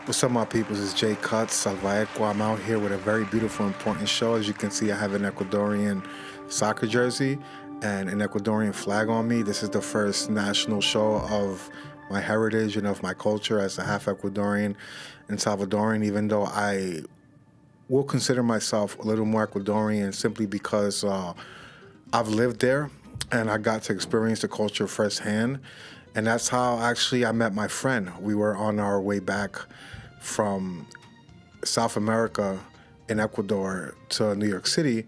What's up, my peoples? It's Jay Cuttz, Salvaeco. I'm out here with a very beautiful, important show. As you can see, I have an Ecuadorian soccer jersey and an Ecuadorian flag on me. This is the first national show of my heritage and of my culture as a half Ecuadorian and Salvadoran, even though I will consider myself a little more Ecuadorian simply because I've lived there and I got to experience the culture firsthand. And that's how actually I met my friend. We were on our way back from South America in Ecuador to New York City,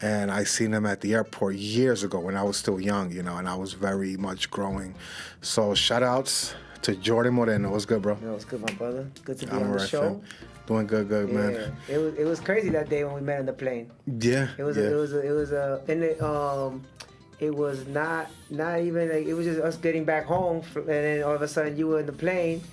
and I seen him at the airport years ago when I was still young, and I was very much growing. So shout outs to Jordan Moreno. What's good, bro? Yo, what's good, my brother? Good to be I'm on the right, show. fam. Doing good, man. It was crazy that day when we met on the plane. Yeah. It was not even like, it was just us getting back home, and then all of a sudden you were in the plane,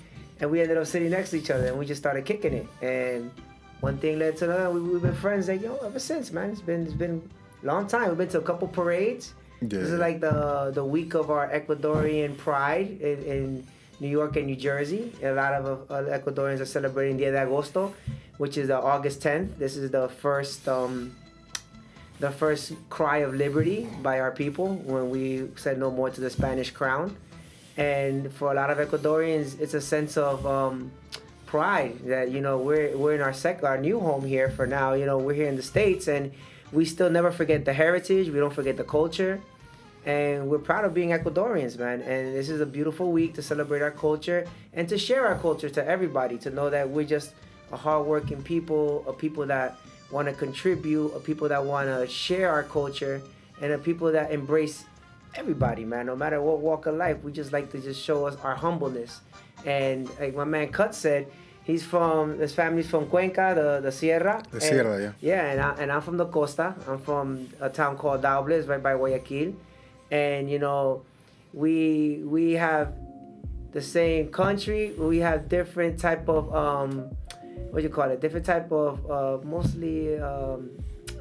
and we ended up sitting next to each other, and we just started kicking it. And one thing led to another. We've been friends ever since, man. It's been a long time. We've been to a couple parades. Yeah. This is like the week of our Ecuadorian pride in New York and New Jersey. A lot of Ecuadorians are celebrating Dia de Agosto, which is August 10th. This is the first cry of liberty by our people when we said no more to the Spanish crown. And for a lot of Ecuadorians, it's a sense of pride that we're in our new home here for now. We're here in the States, and we still never forget the heritage. We don't forget the culture, and we're proud of being Ecuadorians, man. And this is a beautiful week to celebrate our culture and to share our culture to everybody, to know that we're just a hardworking people, a people that want to contribute, a people that want to share our culture, and a people that embrace everybody, man. No matter what walk of life, we just like to just show us our humbleness. And like my man Cuttz said, his family's from Cuenca, the Sierra. The Sierra, yeah. Yeah, and I'm from the Costa. I'm from a town called Daubles, right by Guayaquil. And we have the same country. We have different type of different type of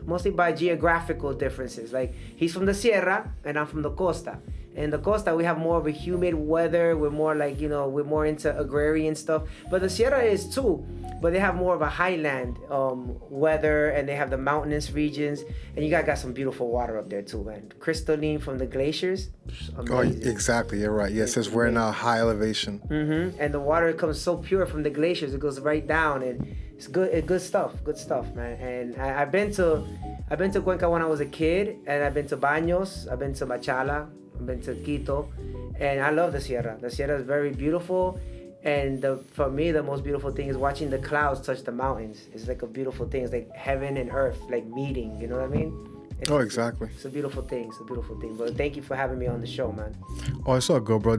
mostly by geographical differences. Like he's from the Sierra and I'm from the Costa. In the Costa, we have more of a humid weather. We're more like, we're more into agrarian stuff. But the Sierra is too. But they have more of a highland weather, and they have the mountainous regions. And you guys got some beautiful water up there too, man. Crystalline from the glaciers. Amazing. Oh, exactly. You're right. Yes, since we're in a high elevation. Mm-hmm. And the water comes so pure from the glaciers. It goes right down, and it's good. It's good stuff, man. And I've been to Cuenca when I was a kid, and I've been to Baños. I've been to Machala. I've been to Quito, and I love the Sierra. The Sierra is very beautiful, and for me, the most beautiful thing is watching the clouds touch the mountains. It's like a beautiful thing. It's like heaven and earth, like meeting. You know what I mean? Exactly. It's a beautiful thing. But thank you for having me on the show, man. Oh, it's all good, bro.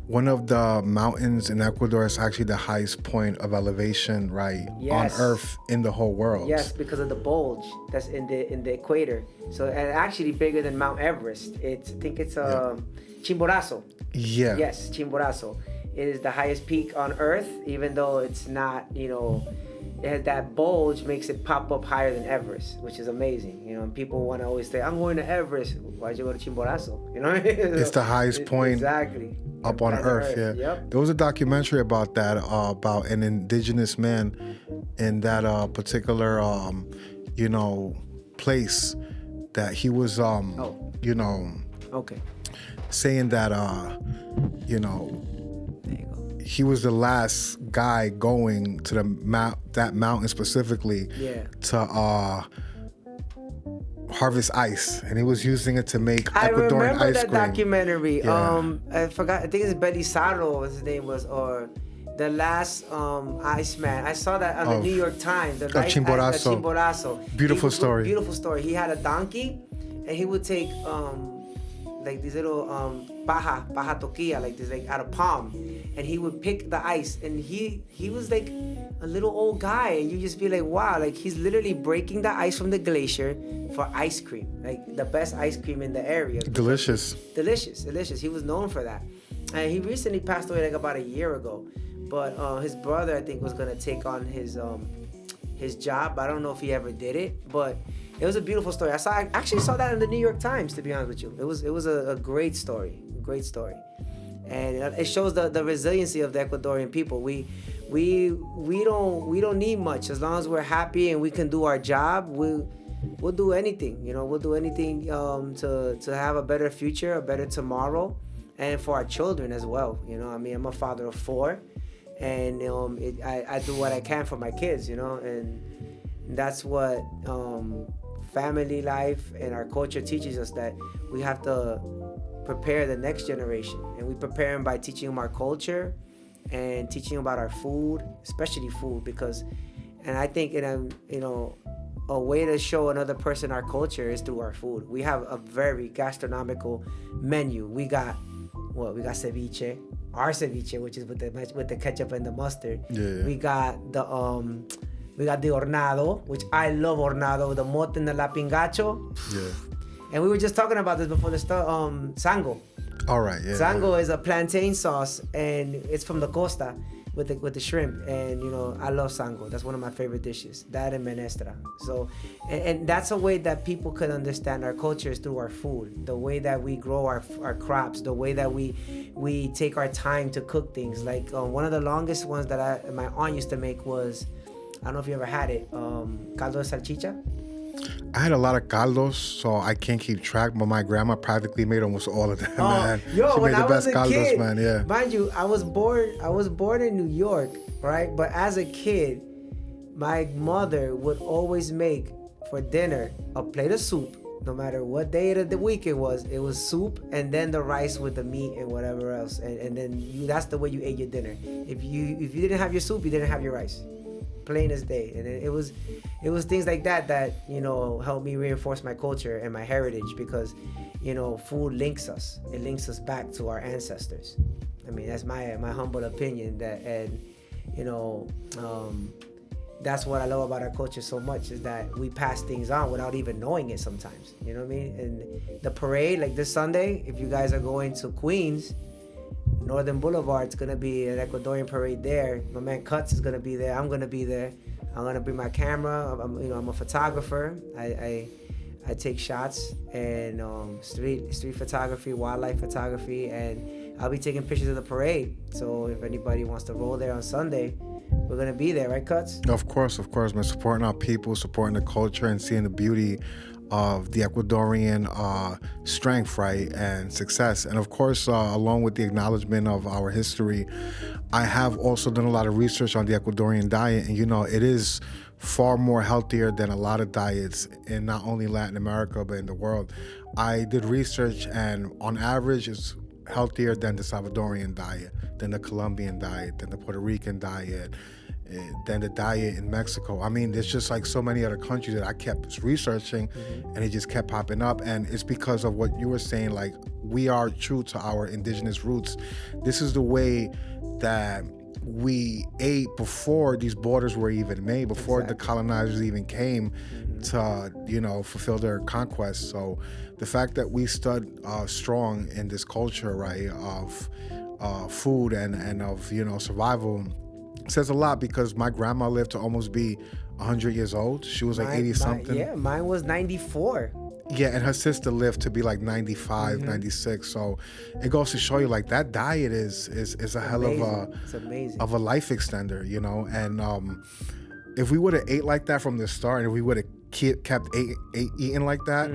One of the mountains in Ecuador is actually the highest point of elevation, right, yes, on Earth in the whole world. Yes, because of the bulge that's in the equator. So, and actually bigger than Mount Everest. I think it's Chimborazo. Yeah. Yes, Chimborazo. It is the highest peak on Earth, even though it's not, it has that bulge, makes it pop up higher than Everest, which is amazing. And people want to always say, I'm going to Everest. Why'd you go to Chimborazo? It's the highest point. Exactly. Up on Earth, yeah. Yep. There was a documentary about that, about an indigenous man in that particular, place that he was, okay, saying that, he was the last guy going to that mountain specifically, to harvest ice, and he was using it to make Ecuadorian ice cream. I remember that documentary. Yeah. I forgot. I think it's Belisario, his name was, or the last Iceman. I saw that on the New York Times. The Chimborazo. Beautiful story. Beautiful story. He had a donkey, and he would take like these little paja toquilla, like this, like out of palm, and he would pick the ice, and he was like a little old guy, and you just feel like, wow, like he's literally breaking the ice from the glacier for ice cream, like the best ice cream in the area. Delicious. He was known for that, and he recently passed away like about a year ago. But his brother, I think, was gonna take on his job. I don't know if he ever did it, but it was a beautiful story. I actually saw that in the New York Times, to be honest with you. It was a great story. and it shows the resiliency of the Ecuadorian people. We don't need much as long as we're happy and we can do our job. We'll do anything, we'll do anything to have a better future, a better tomorrow, and for our children as well. I mean, I'm a father of 4, and I do what I can for my kids, and that's what family life and our culture teaches us, that we have to prepare the next generation, and we prepare them by teaching them our culture and teaching them about our food, especially food, and I think a way to show another person our culture is through our food. We have a very gastronomical menu. We got ceviche, our ceviche, which is with the ketchup and the mustard. Yeah. We got the hornado, which I love hornado, the mote and the lapingacho. Yeah. And we were just talking about this before the start. Sango. All right. Yeah. Sango is a plantain sauce, and it's from the costa with the shrimp. And I love sango. That's one of my favorite dishes. That and menestra. So, and that's a way that people can understand our culture is through our food. The way that we grow our crops. The way that we take our time to cook things. Like one of the longest ones that my aunt used to make was, I don't know if you ever had it, caldo de salchicha. I had a lot of caldos, so I can't keep track, but my grandma practically made almost all of them, man. Yo, she when made the I best was a caldos, kid, man, yeah. Mind you, I was born in New York, right? But as a kid, my mother would always make for dinner a plate of soup. No matter what day of the week it was soup, and then the rice with the meat and whatever else, and then that's the way you ate your dinner. If you didn't have your soup, you didn't have your rice. Plain as day. And it was things like that helped me reinforce my culture and my heritage, because food links us. It links us back to our ancestors. I mean, that's my humble opinion, that's what I love about our culture so much, is that we pass things on without even knowing it sometimes. You know what I mean? And the parade, like this Sunday, if you guys are going to Queens, Northern Boulevard, it's gonna be an Ecuadorian parade there. My man Cuttz is gonna be there. I'm gonna be there. I'm gonna bring my camera. I'm a photographer. I take shots and street photography, wildlife photography, and I'll be taking pictures of the parade. So if anybody wants to roll there on Sunday, we're gonna be there, right, Cuttz? Of course, man. Supporting our people, supporting the culture, and seeing the beauty of the Ecuadorian strength, right, and success. And of course, along with the acknowledgement of our history, I have also done a lot of research on the Ecuadorian diet, and it is far more healthier than a lot of diets in not only Latin America, but in the world. I did research, and on average, it's healthier than the Salvadorian diet, than the Colombian diet, than the Puerto Rican diet, than the diet in Mexico. I mean, there's just like so many other countries that I kept researching, and it just kept popping up. And it's because of what you were saying, like, we are true to our indigenous roots. This is the way that we ate before these borders were even made, before the colonizers even came to, fulfill their conquest. So the fact that we stood strong in this culture, right, of food and of, survival, says a lot, because my grandma lived to almost be 100 years old. She was like 80 something. Yeah, mine was 94. Yeah, and her sister lived to be like 95, 96. So it goes to show you, like, that diet is a hell of a life extender, And if we would have ate like that from the start, and if we would have kept eating like that,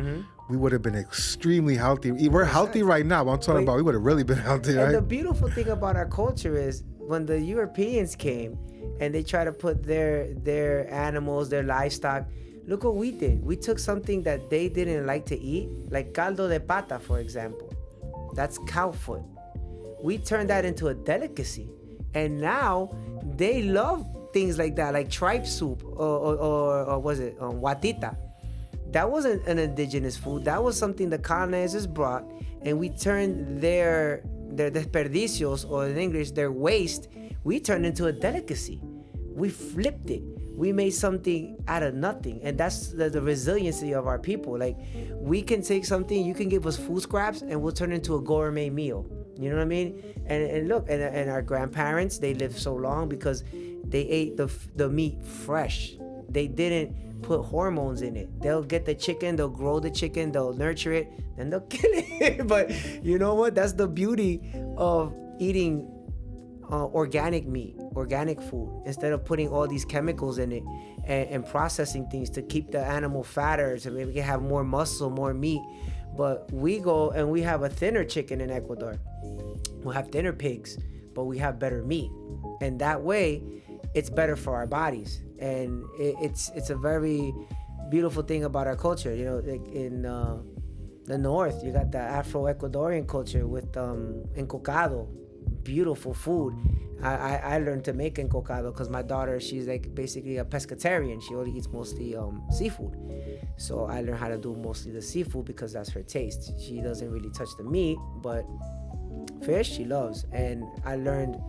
we would have been extremely healthy. We're healthy right now, but I'm talking about we would have really been healthy, right? And the beautiful thing about our culture is, when the Europeans came and they tried to put their animals, their livestock, look what we did. We took something that they didn't like to eat, like caldo de pata, for example. That's cow foot. We turned that into a delicacy. And now they love things like that, like tripe soup or was it guatita. That wasn't an indigenous food. That was something the colonizers brought, and we turned their desperdicios, or in English, their waste, we turned into a delicacy. We flipped it. We made something out of nothing. And that's the resiliency of our people. Like, we can take something, you can give us food scraps, and we'll turn it into a gourmet meal. You know what I mean? And look, and our grandparents, they lived so long because they ate the meat fresh. They didn't put hormones in it. They'll get the chicken, they'll grow the chicken, they'll nurture it, and they'll kill it. But you know what? That's the beauty of eating organic meat, organic food, instead of putting all these chemicals in it and processing things to keep the animal fatter so maybe we can have more muscle, more meat. But we go and we have a thinner chicken in Ecuador. We'll have thinner pigs, but we have better meat. And that way, it's better for our bodies. And it's a very beautiful thing about our culture. You know, like in the north, you got the Afro-Ecuadorian culture with encocado, beautiful food. I learned to make encocado because my daughter, she's like basically a pescatarian. She only eats mostly seafood. So I learned how to do mostly the seafood because that's her taste. She doesn't really touch the meat, but fish she loves. And I learned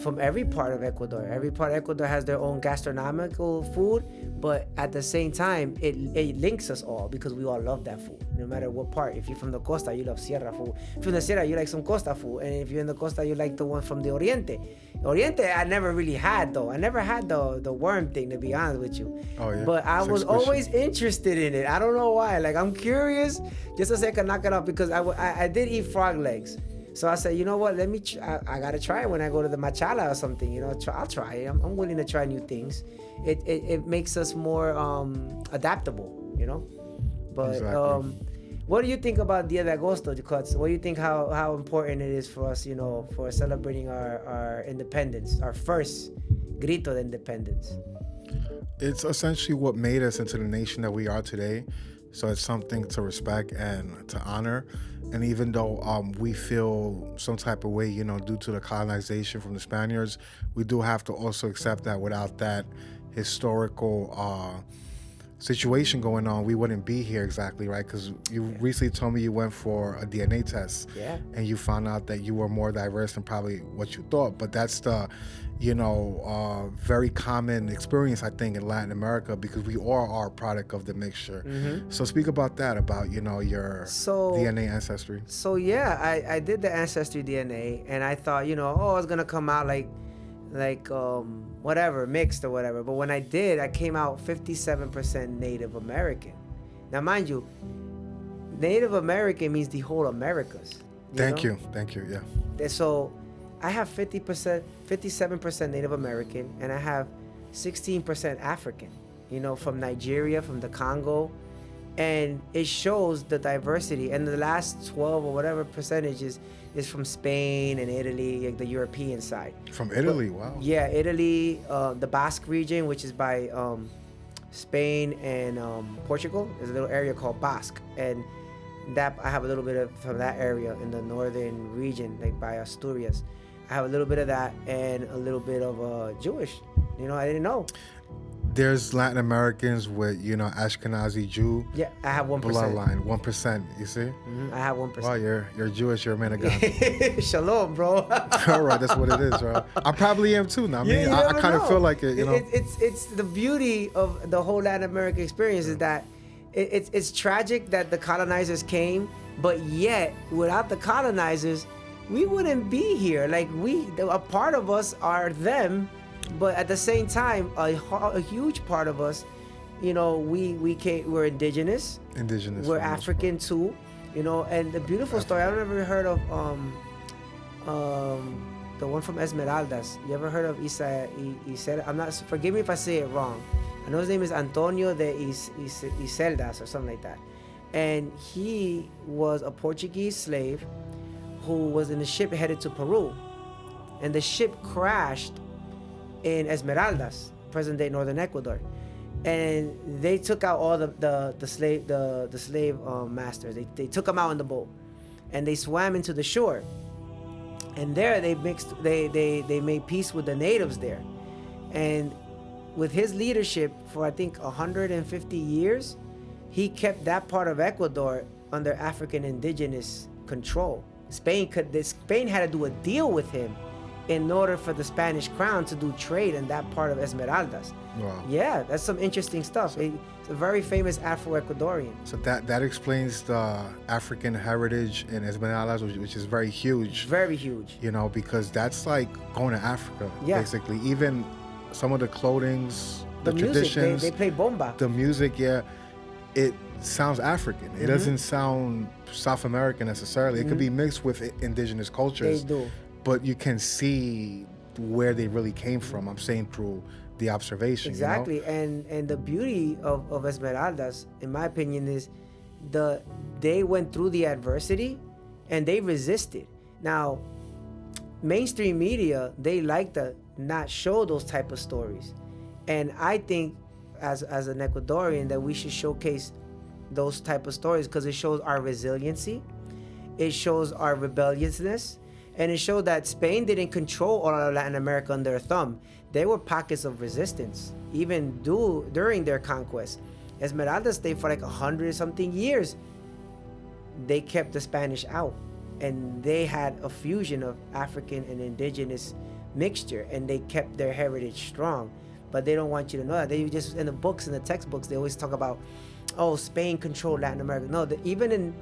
from every part of Ecuador. Every part of Ecuador has their own gastronomical food, but at the same time, it links us all because we all love that food, no matter what part. If you're from the costa, you love Sierra food. If you're from the Sierra, you like some costa food. And if you're in the costa, you like the one from the Oriente. Oriente, I never really had, though. I never had the worm thing, to be honest with you. Oh, yeah. But I was always interested in it. I don't know why. Like, I'm curious just so I can knock it off because I did eat frog legs. So I said, you know what? I gotta try it when I go to the Machala or something. You know, I'll try it. I'm willing to try new things. It makes us more adaptable. You know, but exactly. What do you think about Dia de Agosto, Cuttz? What do you think how important it is for us? You know, for celebrating our independence, our first grito de independence. It's essentially what made us into the nation that we are today. So it's something to respect and to honor. And even though we feel some type of way, you know, due to the colonization from the Spaniards, we do have to also accept that without that historical situation going on, we wouldn't be here exactly, right? Because you recently told me you went for a DNA test. Yeah. And you found out that you were more diverse than probably what you thought. But that's the, you know, very common experience, I think, in Latin America because we all are a product of the mixture. Mm-hmm. So speak about that, about, you know, your DNA ancestry. So, yeah, I did the ancestry DNA and I thought, you know, it's going to come out like whatever, mixed or whatever. But when I did, I came out 57% Native American. Now, mind you, Native American means the whole Americas. Thank you, yeah. So I have 57% Native American, and I have 16% African, you know, from Nigeria, from the Congo. And it shows the diversity. And the last 12 or whatever percentages is from Spain and Italy, like the European side. From Italy, wow. Yeah, Italy, the Basque region, which is by Spain and Portugal. There's a little area called Basque. And that I have a little bit of from that area in the northern region, like by Asturias. I have a little bit of that and a little bit of Jewish. You know, I didn't know. There's Latin Americans with, you know, Ashkenazi Jew. Yeah, I have 1%. Bloodline, 1%, you see? Mm-hmm, I have 1%. Wow, you're Jewish, you're a man of God. Shalom, bro. All right, that's what it is, bro. I probably am too now. I mean, I kind of feel like it, you know. It's the beauty of the whole Latin American experience is that it's tragic that the colonizers came, but yet, without the colonizers, we wouldn't be here. Like, a part of us are them, but at the same time, a huge part of us, you know, we're indigenous. We're African too, you know. And the beautiful story, I've never heard of the one from Esmeraldas. You ever heard of Isa? Forgive me if I say it wrong. I know his name is Antonio de Iseldas or something like that. And he was a Portuguese slave who was in a ship headed to Peru. And the ship crashed in Esmeraldas, present-day northern Ecuador, and they took out all the slave masters. They took them out on the boat, and they swam into the shore. And there they made peace with the natives there, and with his leadership for I think 150 years, he kept that part of Ecuador under African indigenous control. Spain had to do a deal with him in order for the Spanish crown to do trade in that part of Esmeraldas. Wow. Yeah, that's some interesting stuff. It's a very famous Afro-Ecuadorian. So that explains the African heritage in Esmeraldas, which is very huge. Very huge. You know, because that's like going to Africa, basically. Even some of the clothings, the music, traditions. they play bomba. The music, yeah, it sounds African. It doesn't sound South American necessarily. It could be mixed with indigenous cultures. They do. but you can see where they really came from. I'm saying through the observation. Exactly. You know? And the beauty of Esmeraldas, in my opinion, is they went through the adversity and they resisted. Now, mainstream media, they like to not show those type of stories. And I think as an Ecuadorian that we should showcase those type of stories because it shows our resiliency, it shows our rebelliousness, and it showed that Spain didn't control all of Latin America under their thumb. There were pockets of resistance, even during their conquest. Esmeralda stayed for like 100-something years. They kept the Spanish out, and they had a fusion of African and indigenous mixture, and they kept their heritage strong. But they don't want you to know that. They just, in the books, in the textbooks, they always talk about, oh, Spain controlled Latin America. No, even in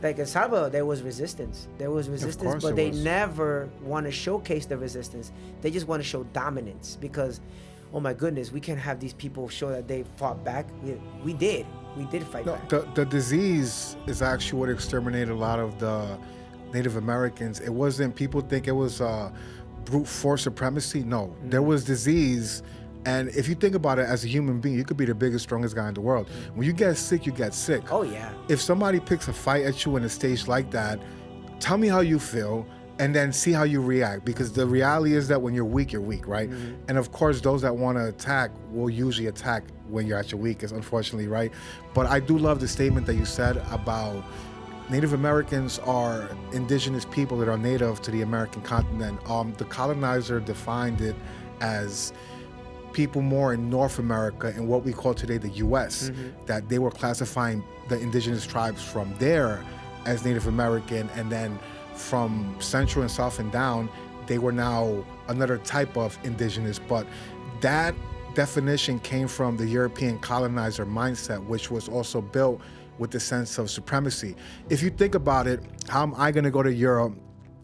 like El Salvador, there was resistance. But they never want to showcase the resistance. They just want to show dominance because, oh my goodness, we can't have these people show that they fought back. We did fight back. The disease is actually what exterminated a lot of the Native Americans. It wasn't, people think it was brute force supremacy. No, there was disease. And if you think about it as a human being, you could be the biggest, strongest guy in the world. When you get sick, you get sick. Oh, yeah. If somebody picks a fight at you in a stage like that, tell me how you feel and then see how you react. Because the reality is that when you're weak, right? And of course, those that want to attack will usually attack when you're at your weakest, unfortunately, right? But I do love the statement that you said about Native Americans are indigenous people that are native to the American continent. The colonizer defined it as people more in North America and what we call today the U.S., that they were classifying the indigenous tribes from there as Native American, and then from Central and South and down, they were now another type of indigenous. But that definition came from the European colonizer mindset, which was also built with the sense of supremacy. If you think about it, how am I going to go to Europe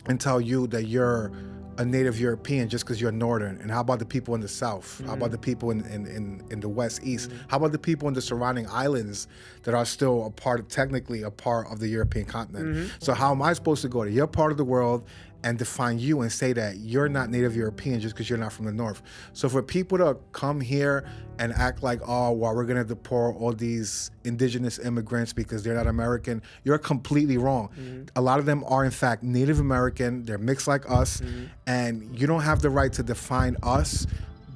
and tell you that you're a native European just because you're Northern? And how about the people in the South? How about the people in the West, East? How about the people in the surrounding islands that are still technically a part of the European continent? So how am I supposed to go to your part of the world and define you and say that you're not native European just because you're not from the North? So for people to come here and act like, oh, well, we're gonna deport all these indigenous immigrants because they're not American, you're completely wrong. A lot of them are in fact Native American, they're mixed like us, and you don't have the right to define us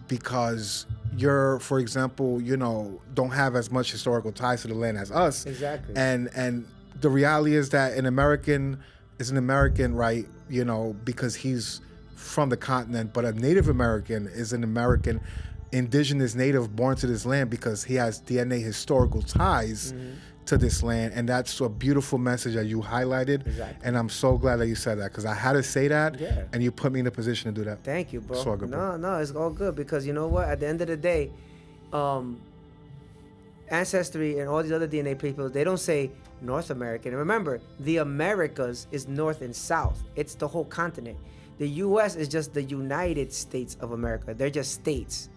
because you're, for example, don't have as much historical ties to the land as us. Exactly. And the reality is that an American is an American, right? Because he's from the continent, but a Native American is an American, indigenous native born to this land because he has DNA historical ties to this land. And that's a beautiful message that you highlighted. Exactly. And I'm so glad that you said that because I had to say that, and you put me in a position to do that. Thank you, bro. It's all good, bro. No, it's all good because you know what? At the end of the day, Ancestry and all these other DNA people, they don't say North American. And remember, the Americas is North and South. It's the whole continent. The U.S. is just the United States of America. They're just states.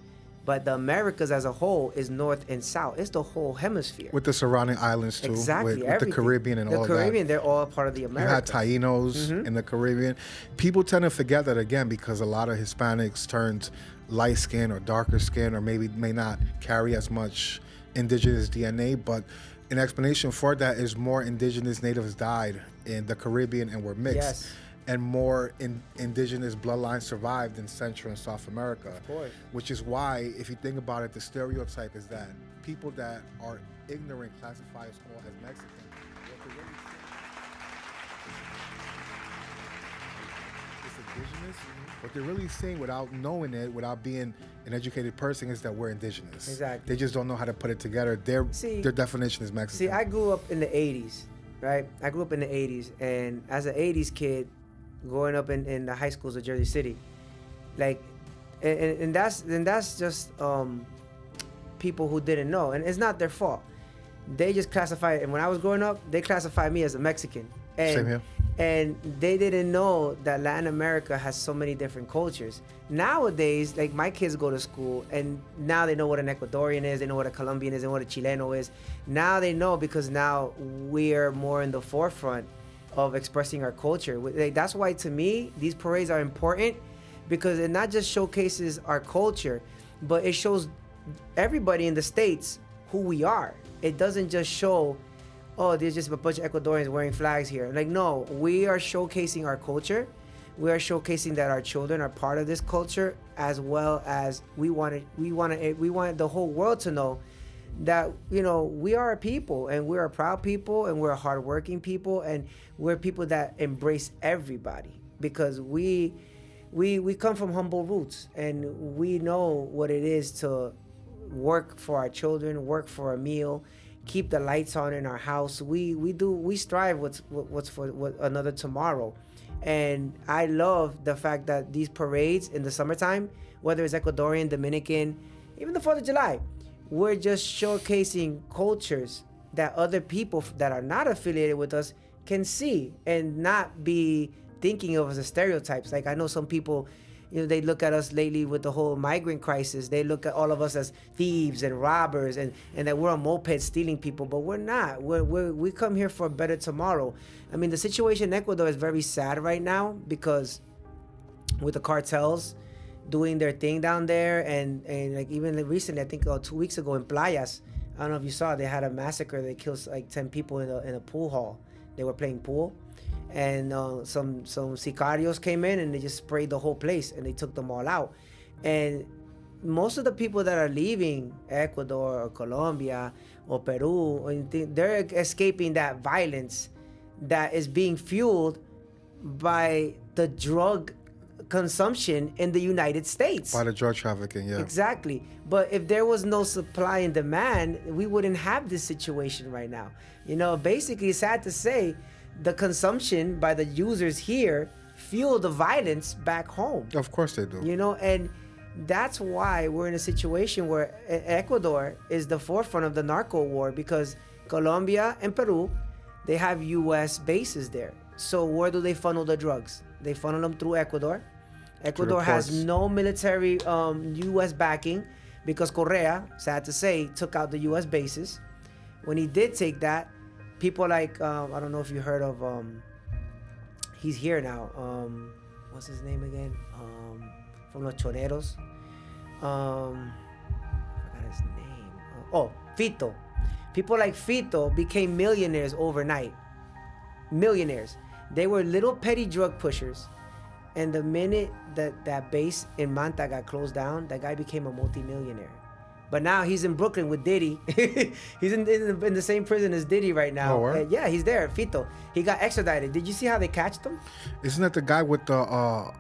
But the Americas as a whole is North and South. It's the whole hemisphere. With the surrounding islands, too. Exactly. With the Caribbean and all that. The Caribbean, they're all part of the Americas. You had Tainos in the Caribbean. People tend to forget that, again, because a lot of Hispanics turned light skin or darker skin or maybe may not carry as much indigenous DNA, but an explanation for that is more indigenous natives died in the Caribbean and were mixed. Yes. And more indigenous bloodlines survived in Central and South America. Of course. Which is why, if you think about it, the stereotype is that people that are ignorant classify us all as Mexican. What they're really saying without knowing it, without being an educated person, is that we're indigenous. Exactly. They just don't know how to put it together. Their definition is Mexican. See, I grew up in the 80s, right? I grew up in the 80s, and as an 80s kid, growing up in the high schools of Jersey City, like, and that's just people who didn't know, and it's not their fault. They just classify it, and when I was growing up, they classified me as a Mexican. Same here. And they didn't know that Latin America has so many different cultures. Nowadays, like my kids go to school and now they know what an Ecuadorian is, they know what a Colombian is and what a Chileno is. Now they know because now we're more in the forefront of expressing our culture. Like, that's why to me these parades are important, because it not just showcases our culture, but it shows everybody in the States who we are. It doesn't just show, oh, there's just a bunch of Ecuadorians wearing flags here. Like, no, we are showcasing our culture. We are showcasing that our children are part of this culture, as well as we want the whole world to know that, you know, we are a people, and we're a proud people, and we're a hardworking people, and we're people that embrace everybody, because we come from humble roots, and we know what it is to work for our children, work for a meal, keep the lights on in our house. We strive what's for what another tomorrow. And I love the fact that these parades in the summertime, whether it's Ecuadorian, Dominican, even the 4th of July, we're just showcasing cultures that other people that are not affiliated with us can see, and not be thinking of us as stereotypes. Like, I know some people, you know, they look at us lately with the whole migrant crisis. They look at all of us as thieves and robbers, and that we're on mopeds stealing people, but we're not. We come here for a better tomorrow. I mean, the situation in Ecuador is very sad right now, because with the cartels doing their thing down there, and like even recently, I think 2 weeks ago in Playas, I don't know if you saw, they had a massacre. They killed like 10 people in a pool hall. They were playing pool, and some sicarios came in, and they just sprayed the whole place, and they took them all out. And most of the people that are leaving Ecuador or Colombia or Peru, they're escaping that violence that is being fueled by the drug consumption in the United States. By the drug trafficking, yeah. Exactly. But if there was no supply and demand, we wouldn't have this situation right now. You know, basically, it's sad to say, the consumption by the users here fuel the violence back home. Of course they do. You know, and that's why we're in a situation where Ecuador is the forefront of the narco war, because Colombia and Peru, they have U.S. bases there. So where do they funnel the drugs? They funnel them through Ecuador. Ecuador has no military U.S. backing, because Correa, sad to say, took out the U.S. bases. When he did take that, people like, I don't know if you heard of, he's here now. What's his name again? From Los Choneros. I forgot his name. Fito. People like Fito became millionaires overnight. Millionaires. They were little petty drug pushers. And the minute that base in Manta got closed down, that guy became a multimillionaire. But now he's in Brooklyn with Diddy. He's in the same prison as Diddy right now. Oh, yeah, he's there, Fito. He got extradited. Did you see how they catched him? Isn't that the guy with the,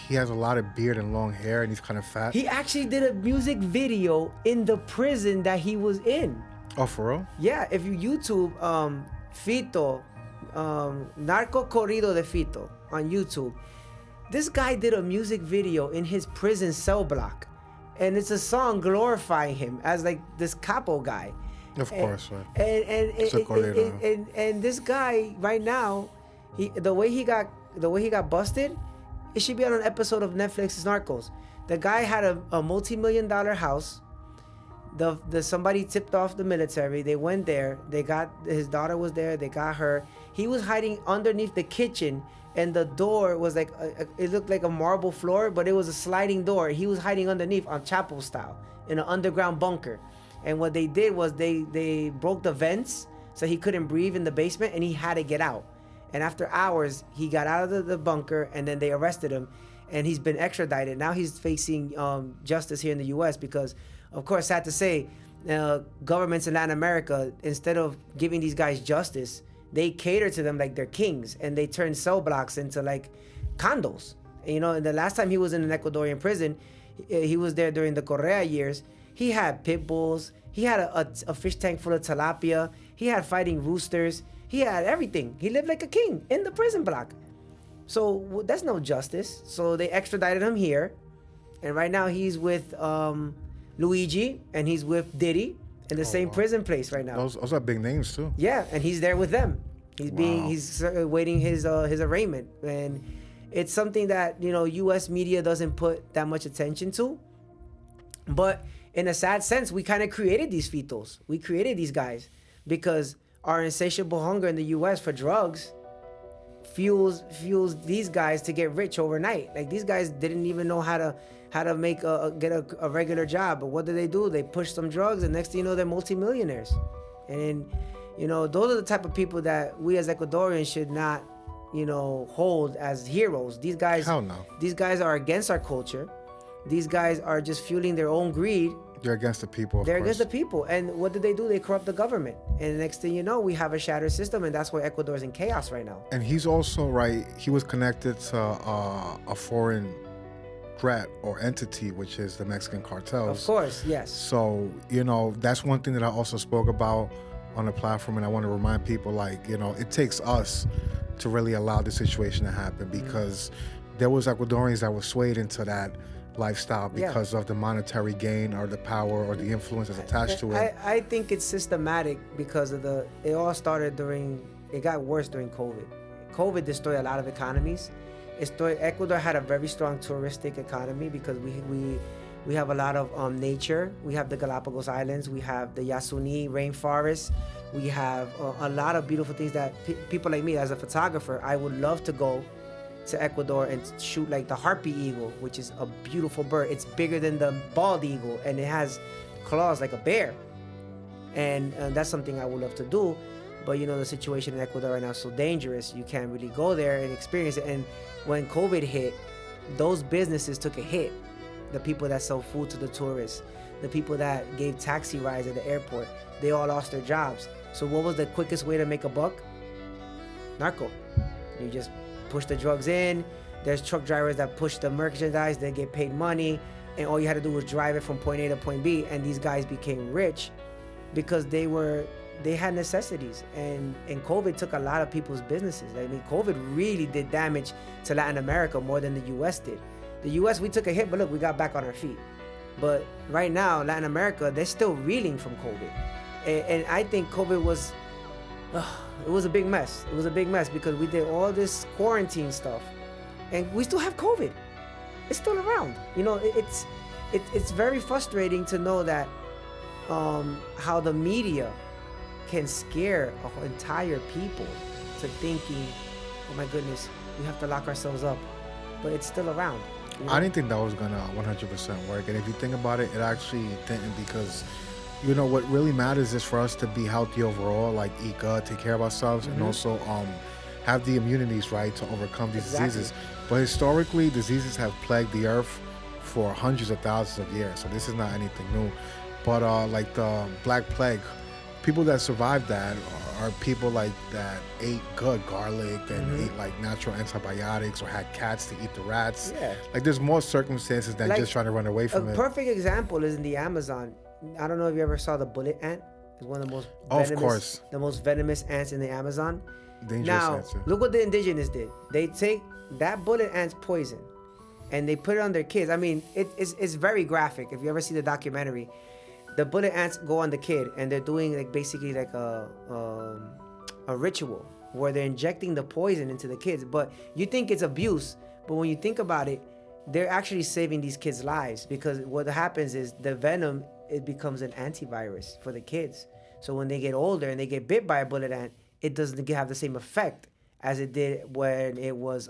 he has a lot of beard and long hair, and he's kind of fat? He actually did a music video in the prison that he was in. Oh, for real? Yeah, if you YouTube Fito, Narco Corrido de Fito on YouTube, this guy did a music video in his prison cell block. And it's a song glorifying him as like this capo guy. Of course, right. And this guy right now, the way he got busted, it should be on an episode of Netflix's Narcos. The guy had a multi-million-dollar house. Somebody tipped off the military. They went there. They got his daughter was there. They got her. He was hiding underneath the kitchen. And the door was like, it looked like a marble floor, but it was a sliding door. He was hiding underneath on Chapo style in an underground bunker. And what they did was they broke the vents so he couldn't breathe in the basement, and he had to get out. And after hours, he got out of the bunker, and then they arrested him, and he's been extradited. Now he's facing justice here in the U.S. because, of course, sad to say, governments in Latin America, instead of giving these guys justice, they cater to them like they're kings, and they turn cell blocks into like condos. And, you know, and the last time he was in an Ecuadorian prison, he was there during the Correa years. He had pit bulls. He had a fish tank full of tilapia. He had fighting roosters. He had everything. He lived like a king in the prison block. So that's no justice. So they extradited him here, and right now he's with Luigi, and he's with Diddy. In the same prison place right now. Those are big names too. Yeah, and he's there with them. He's waiting his arraignment, and it's something that, you know, U.S. media doesn't put that much attention to. But in a sad sense, we kind of created these Fitos. We created these guys because our insatiable hunger in the U.S. for drugs fuels these guys to get rich overnight. Like these guys didn't even know how to make get a regular job. But what do? They push some drugs, and next thing you know, they're multimillionaires. And those are the type of people that we as Ecuadorians should not, hold as heroes. These guys, Hell no. These guys are against our culture. These guys are just fueling their own greed. They're against the people. They're against the people. And what do? They corrupt the government. And the next thing you know, we have a shattered system, and that's why Ecuador's in chaos right now. And he's also right. He was connected to a foreign threat or entity, which is the Mexican cartels. Of course, yes. So that's one thing that I also spoke about on the platform, and I want to remind people, like, it takes us to really allow the situation to happen, because there was Ecuadorians that were swayed into that lifestyle because of the monetary gain or the power or the influence that's attached to it. I think it's systematic because of it all started it got worse during COVID. COVID destroyed a lot of economies. Ecuador had a very strong touristic economy because we have a lot of nature. We have the Galapagos Islands. We have the Yasuni rainforest. We have a lot of beautiful things that people like me, as a photographer, I would love to go to Ecuador and shoot, like the harpy eagle, which is a beautiful bird. It's bigger than the bald eagle, and it has claws like a bear. And that's something I would love to do. But the situation in Ecuador right now is so dangerous, you can't really go there and experience it. And when COVID hit, those businesses took a hit. The people that sell food to the tourists, the people that gave taxi rides at the airport, they all lost their jobs. So what was the quickest way to make a buck? Narco. You just push the drugs in. There's truck drivers that push the merchandise, they get paid money, and all you had to do was drive it from point A to point B. And these guys became rich because they had necessities. And COVID took a lot of people's businesses. I mean, COVID really did damage to Latin America more than the US did. The US, we took a hit, but look, we got back on our feet. But right now, Latin America, they're still reeling from COVID. And I think COVID was, it was a big mess. It was a big mess because we did all this quarantine stuff, and we still have COVID. It's still around. It's very frustrating to know that how the media can scare an entire people to thinking, oh my goodness, we have to lock ourselves up. But it's still around. I didn't think that was gonna 100% work, and if you think about it, it actually didn't, because what really matters is for us to be healthy overall, like eat good, take care of ourselves, and also have the immunities, right, to overcome these diseases. But historically, diseases have plagued the earth for hundreds of thousands of years, so this is not anything new. But like the Black Plague, people that survived that are people like that ate good garlic and ate like natural antibiotics, or had cats to eat the rats. Yeah. Like there's more circumstances than just trying to run away from it. A perfect example is in the Amazon. I don't know if you ever saw the bullet ant. It's one of the most the most venomous ants in the Amazon. Dangerous ants. Look what the indigenous did. They take that bullet ant's poison and they put it on their kids. I mean, it's very graphic. If you ever see the documentary, the bullet ants go on the kid, and they're doing like basically like a ritual where they're injecting the poison into the kids. But you think it's abuse, but when you think about it, they're actually saving these kids' lives, because what happens is the venom, it becomes an antivirus for the kids. So when they get older and they get bit by a bullet ant, it doesn't have the same effect as it did when it was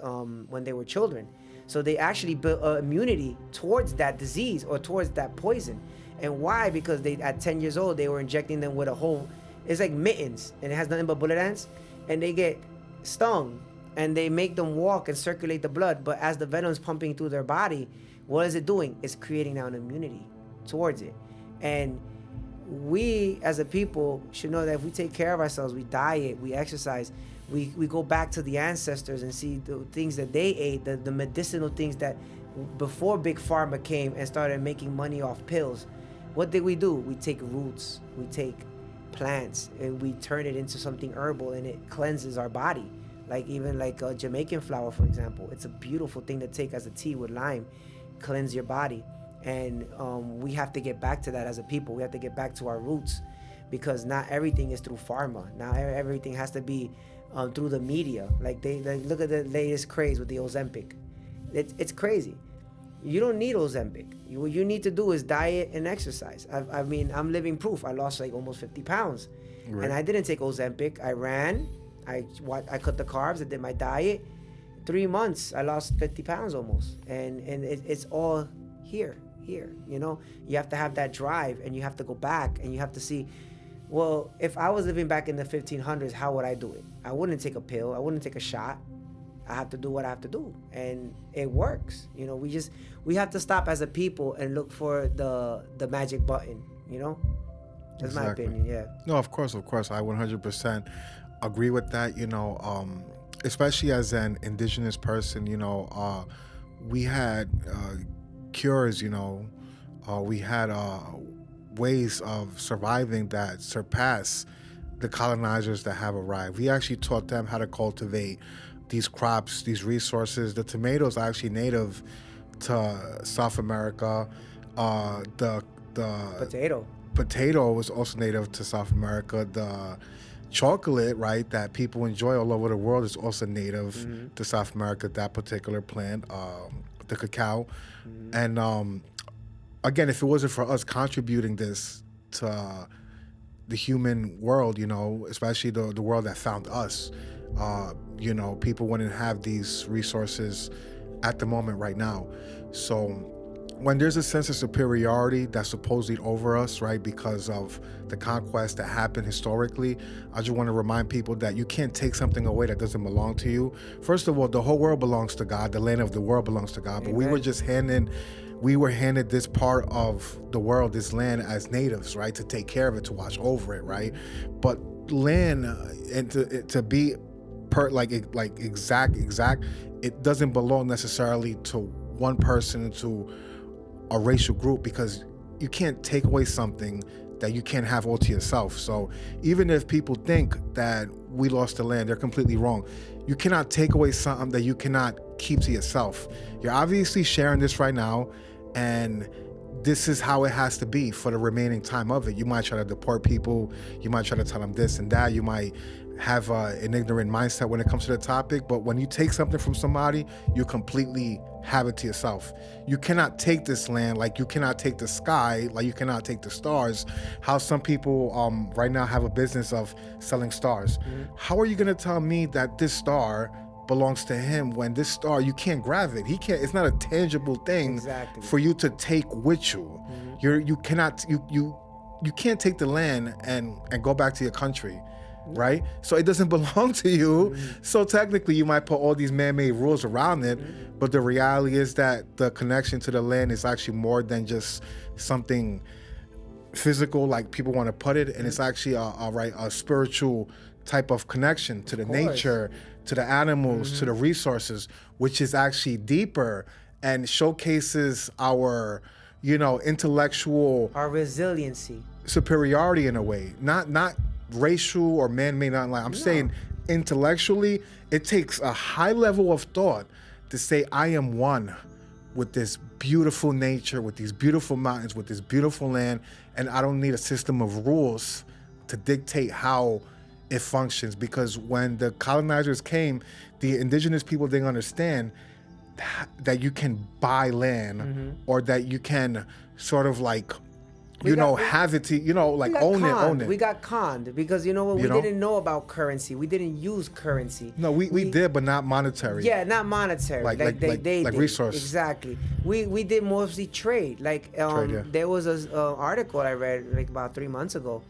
when they were children. So they actually built immunity towards that disease or towards that poison. And why? Because at 10 years old, they were injecting them with a whole, it's like mittens, and it has nothing but bullet ants, and they get stung, and they make them walk and circulate the blood. But as the venom's pumping through their body, what is it doing? It's creating now an immunity towards it. And we as a people should know that if we take care of ourselves, we diet, we exercise, we go back to the ancestors and see the things that they ate, the medicinal things that before Big Pharma came and started making money off pills. What did we do? We take roots, we take plants, and we turn it into something herbal, and it cleanses our body. Like even like Jamaican flower, for example. It's a beautiful thing to take as a tea with lime, cleanse your body. And we have to get back to that as a people. We have to get back to our roots, because not everything is through pharma. Now everything has to be through the media. Like they look at the latest craze with the Ozempic. It's crazy. You don't need Ozempic. What you need to do is diet and exercise. I'm living proof. I lost like almost 50 pounds. Right. And I didn't take Ozempic. I ran, I cut the carbs. I did my diet. 3 months, I lost 50 pounds almost, and it's all here. You know, you have to have that drive, and you have to go back, and you have to see, well, if I was living back in the 1500s, how would I do it? I wouldn't take a pill. I wouldn't take a shot. I have to do what I have to do, and it works. You know, we have to stop as a people and look for the magic button. You know, that's Exactly. my opinion. Yeah. No, of course. I 100% agree with that. You know, especially as an indigenous person, you know, we had cures. You know, we had ways of surviving that surpass the colonizers that have arrived. We actually taught them how to cultivate these crops, these resources. The tomatoes are actually native to South America. The potato was also native to South America. The chocolate, right, that people enjoy all over the world is also native to South America, that particular plant, the cacao. And again, if it wasn't for us contributing this to the human world, you know, especially the world that found us, you know, people wouldn't have these resources at the moment right now. So when there's a sense of superiority that's supposedly over us, right, because of the conquest that happened historically, I just want to remind people that you can't take something away that doesn't belong to you. First of all, the whole world belongs to God. The land of the world belongs to God. But we were handed this part of the world, this land, as natives, right, to take care of it, to watch over it, right? But land, and to be exact, it doesn't belong necessarily to one person, to a racial group, because you can't take away something that you can't have all to yourself. So even if people think that we lost the land, they're completely wrong. You cannot take away something that you cannot keep to yourself. You're obviously sharing this right now, and this is how it has to be for the remaining time of it. You might try to deport people, you might try to tell them this and that, you might have an ignorant mindset when it comes to the topic, but when you take something from somebody, you completely have it to yourself. You cannot take this land like you cannot take the sky, like you cannot take the stars. How some people right now have a business of selling stars. How are you going to tell me that this star belongs to him when this star, you can't grab it? He can't. It's not a tangible thing for you to take with you. You can't take the land and go back to your country. Right? So it doesn't belong to you. So technically you might put all these man-made rules around it, but the reality is that the connection to the land is actually more than just something physical, like people want to put it, and it's actually a spiritual type of connection to the nature, to the animals, to the resources, which is actually deeper and showcases our, you know, intellectual, our resiliency, superiority in a way, not racial or man-made, not like I'm saying intellectually. It takes a high level of thought to say I am one with this beautiful nature, with these beautiful mountains, with this beautiful land, and I don't need a system of rules to dictate how it functions. Because when the colonizers came, the indigenous people didn't understand that you can buy land, or that you can sort of like have it to, own it. We got conned because you know what? We didn't know about currency. We didn't use currency. No, we did, but not monetary. Yeah, not monetary. Like they did. Resource. Exactly. We did mostly trade. There was an article I read like about 3 months ago,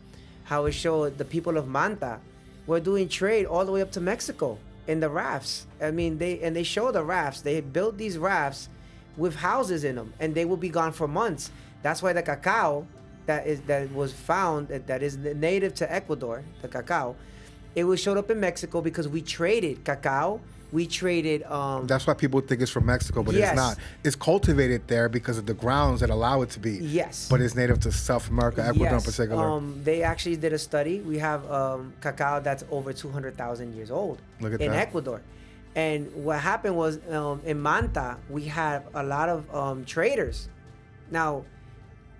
how it showed the people of Manta were doing trade all the way up to Mexico in the rafts. I mean, they show the rafts. They built these rafts with houses in them, and they will be gone for months. That's why the cacao that was found, that is native to Ecuador, the cacao, it was showed up in Mexico because we traded cacao. We traded. That's why people think it's from Mexico, but it's not. It's cultivated there because of the grounds that allow it to be. Yes. But it's native to South America, Ecuador in particular. They actually did a study. We have cacao that's over 200,000 years old in Ecuador. And what happened was in Manta, we had a lot of traders. Now,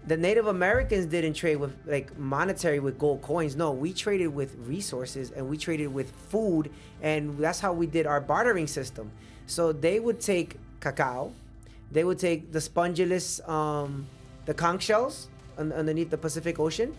the Native Americans didn't trade with monetary with gold coins. No, we traded with resources, and we traded with food, and that's how we did our bartering system. So they would take cacao, they would take the spongyless, the conch shells underneath the Pacific Ocean.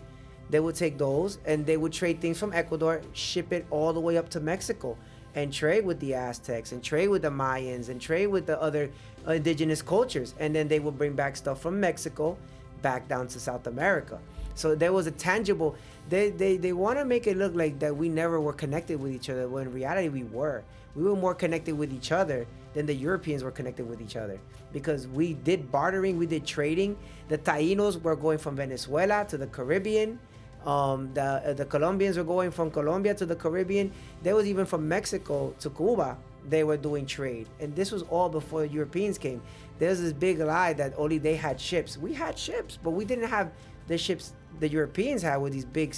they would take those and they would trade things from Ecuador, ship it all the way up to Mexico, and trade with the Aztecs and trade with the Mayans and trade with the other indigenous cultures. And then they would bring back stuff from Mexico back down to South America. So there was a tangible, they want to make it look like that we never were connected with each other, when in reality we were. We were more connected with each other than the Europeans were connected with each other, because we did bartering, we did trading. The Taínos were going from Venezuela to the Caribbean. The Colombians were going from Colombia to the Caribbean. There was even from Mexico to Cuba, they were doing trade. And this was all before the Europeans came. There's this big lie that only they had ships. We had ships, but we didn't have the ships the Europeans had with these big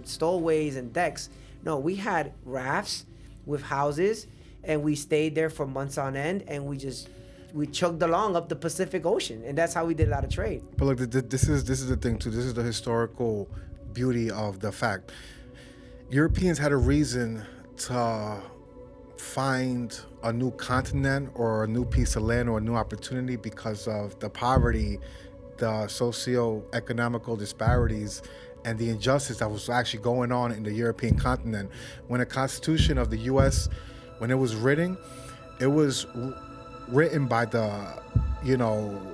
stowaways and decks. No, we had rafts with houses, and we stayed there for months on end, and we chugged along up the Pacific Ocean, and that's how we did a lot of trade. But look, this is the thing too. This is the historical beauty of the fact. Europeans had a reason to find a new continent or a new piece of land or a new opportunity because of the poverty, the socio-economical disparities, and the injustice that was actually going on in the European continent. When the Constitution of the U.S., when it was written, it was written by the,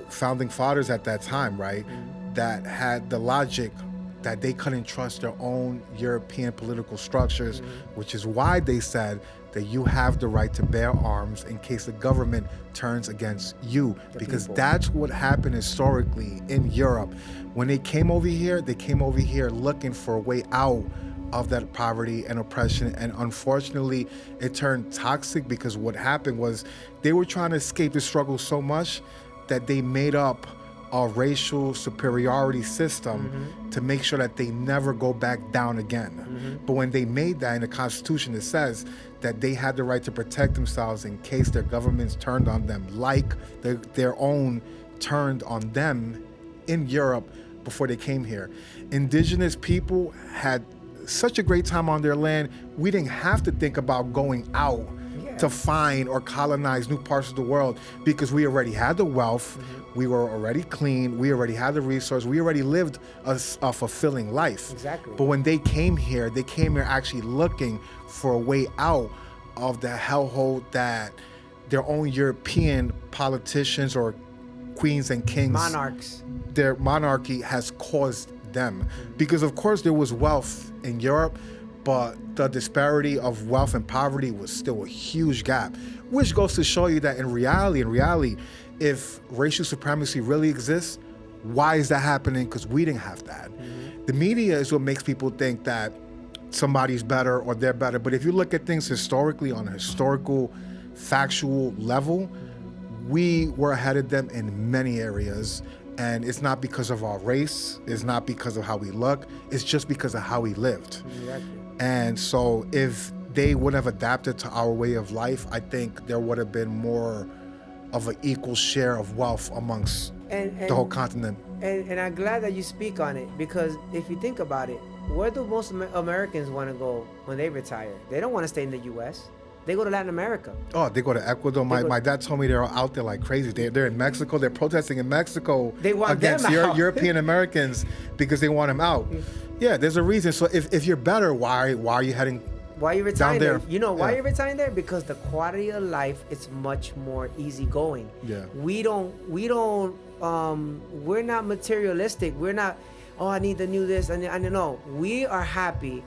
founding fathers at that time, right? That had the logic that they couldn't trust their own European political structures, which is why they said that you have the right to bear arms in case the government turns against you, because that's what happened historically in Europe. When they came over here looking for a way out of that poverty and oppression, and unfortunately it turned toxic, because what happened was they were trying to escape the struggle so much that they made up a racial superiority system to make sure that they never go back down again. But when they made that in the Constitution, it says that they had the right to protect themselves in case their governments turned on them, like their own turned on them in Europe before they came here. Indigenous people had such a great time on their land. We didn't have to think about going out to find or colonize new parts of the world, because we already had the wealth, we were already clean, we already had the resource, we already lived a fulfilling life. Exactly. But when they came here actually looking for a way out of the hellhole that their own European politicians or queens and kings, their monarchy has caused them. Because of course there was wealth in Europe, but the disparity of wealth and poverty was still a huge gap, which goes to show you that in reality, if racial supremacy really exists, why is that happening? Because we didn't have that. The media is what makes people think that somebody's better or they're better. But if you look at things historically, on a historical, factual level, we were ahead of them in many areas. And it's not because of our race, it's not because of how we look, it's just because of how we lived. Exactly. And so if they would have adapted to our way of life, I think there would have been more of an equal share of wealth amongst the whole continent. And I'm glad that you speak on it, because if you think about it, where do most Americans want to go when they retire? They don't want to stay in the U.S. They go to Latin America. Oh, they go to Ecuador. My dad told me they're out there like crazy. They're in Mexico. They're protesting in Mexico against European Americans because they want them out. Yeah, there's a reason. So if you're better, why are you heading Why are you retiring down there? You know why you're retiring there? Because the quality of life is much more easygoing. Yeah. We're not materialistic. We're not, I need to do this. And I know we are happy.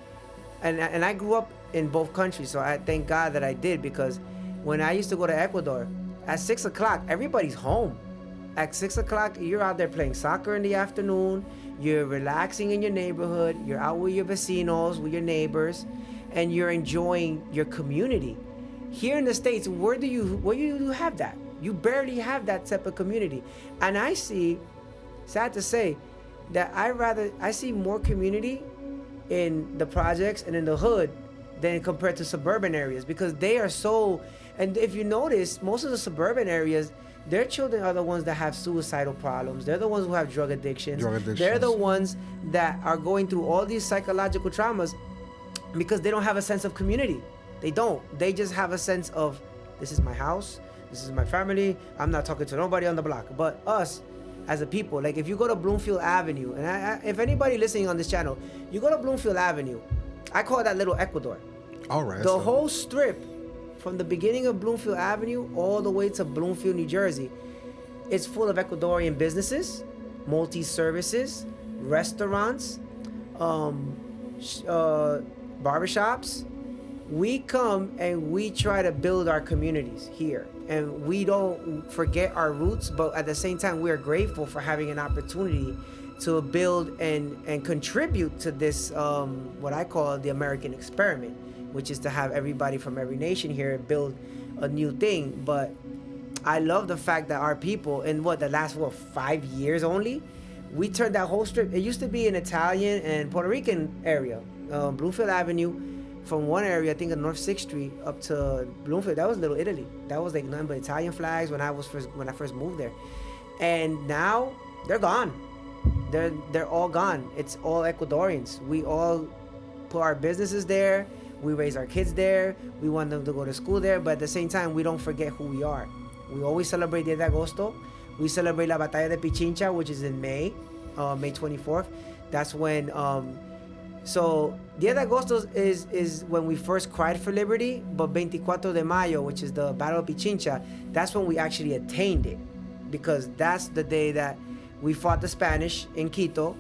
And I grew up in both countries, so I thank God that I did, because when I used to go to Ecuador, at 6 o'clock, everybody's home. At 6 o'clock, you're out there playing soccer in the afternoon, you're relaxing in your neighborhood, you're out with your vecinos, with your neighbors, and you're enjoying your community. Here in the States, where do you have that? You barely have that type of community. And I see, sad to say, that I see more community in the projects and in the hood than compared to suburban areas, because they are so, and if you notice, most of the suburban areas, their children are the ones that have suicidal problems. They're the ones who have drug addictions. They're the ones that are going through all these psychological traumas because they don't have a sense of community. They don't. They just have a sense of, this is my house, this is my family, I'm not talking to nobody on the block. But us, as a people. Like if you go to Bloomfield Avenue, and if anybody listening on this channel, you go to Bloomfield Avenue, I call that little Ecuador. All right. The whole strip, from the beginning of Bloomfield Avenue all the way to Bloomfield, New Jersey, it's full of Ecuadorian businesses, multi-services, restaurants, barbershops. We come and we try to build our communities here, and we don't forget our roots, but at the same time we are grateful for having an opportunity to build and contribute to this what I call the American experiment, which is to have everybody from every nation here build a new thing. But I love the fact that our people in the last 5 years only, we turned that whole strip. It used to be an Italian and Puerto Rican area, Bloomfield Avenue, from one area, I think on North 6th Street up to Bloomfield. That was Little Italy. That was like nothing but Italian flags when I first moved there. And now they're gone. They're all gone. It's all Ecuadorians. We all put our businesses there. We raise our kids there. We want them to go to school there. But at the same time, we don't forget who we are. We always celebrate 10 de Agosto. We celebrate La Batalla de Pichincha, which is in May 24th. That's when so 10 de Agosto is when we first cried for liberty, but 24 de Mayo, which is the Battle of Pichincha, that's when we actually attained it, because that's the day that we fought the Spanish in Quito,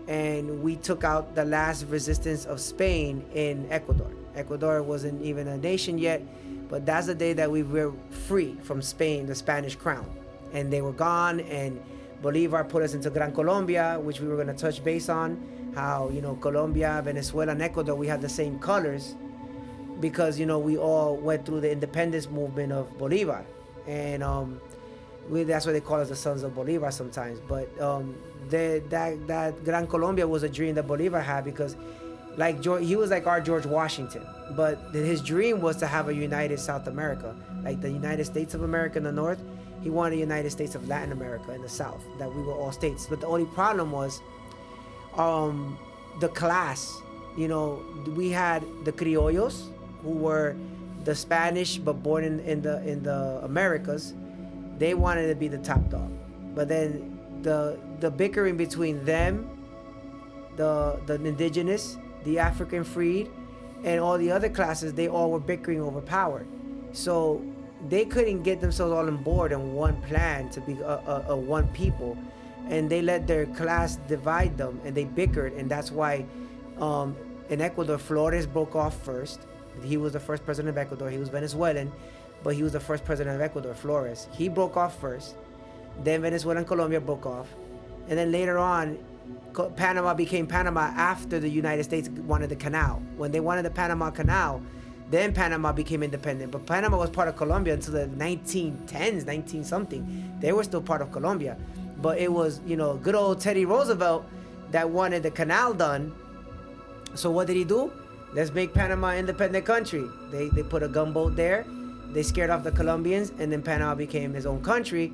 and we took out the last resistance of Spain in Ecuador. Ecuador wasn't even a nation yet, but that's the day that we were free from Spain, the Spanish crown, and they were gone. And Bolivar put us into Grand Colombia, which we were going to touch base on. How, Colombia, Venezuela, and Ecuador, we have the same colors because, we all went through the independence movement of Bolivar. And that's why they call us the sons of Bolivar sometimes. But that Gran Colombia was a dream that Bolivar had, because he was like our George Washington. But his dream was to have a united South America, like the United States of America in the north. He wanted the United States of Latin America in the south, that we were all states. But the only problem was the class. We had the criollos, who were the Spanish but born in the Americas. They wanted to be the top dog, but then the bickering between them, the indigenous, the African freed, and all the other classes, they all were bickering over power. So they couldn't get themselves all on board in one plan to be a one people. And they let their class divide them, and they bickered. And that's why in Ecuador, Flores broke off first. He was the first president of Ecuador. He was Venezuelan, but he was the first president of Ecuador, Flores. He broke off first. Then Venezuela and Colombia broke off. And then later on, Panama became Panama after the United States wanted the canal. When they wanted the Panama Canal, then Panama became independent. But Panama was part of Colombia until the 1910s, 19-something. They were still part of Colombia. But it was, good old Teddy Roosevelt that wanted the canal done. So what did he do? Let's make Panama an independent country. They put a gunboat there. They scared off the Colombians, and then Panama became his own country.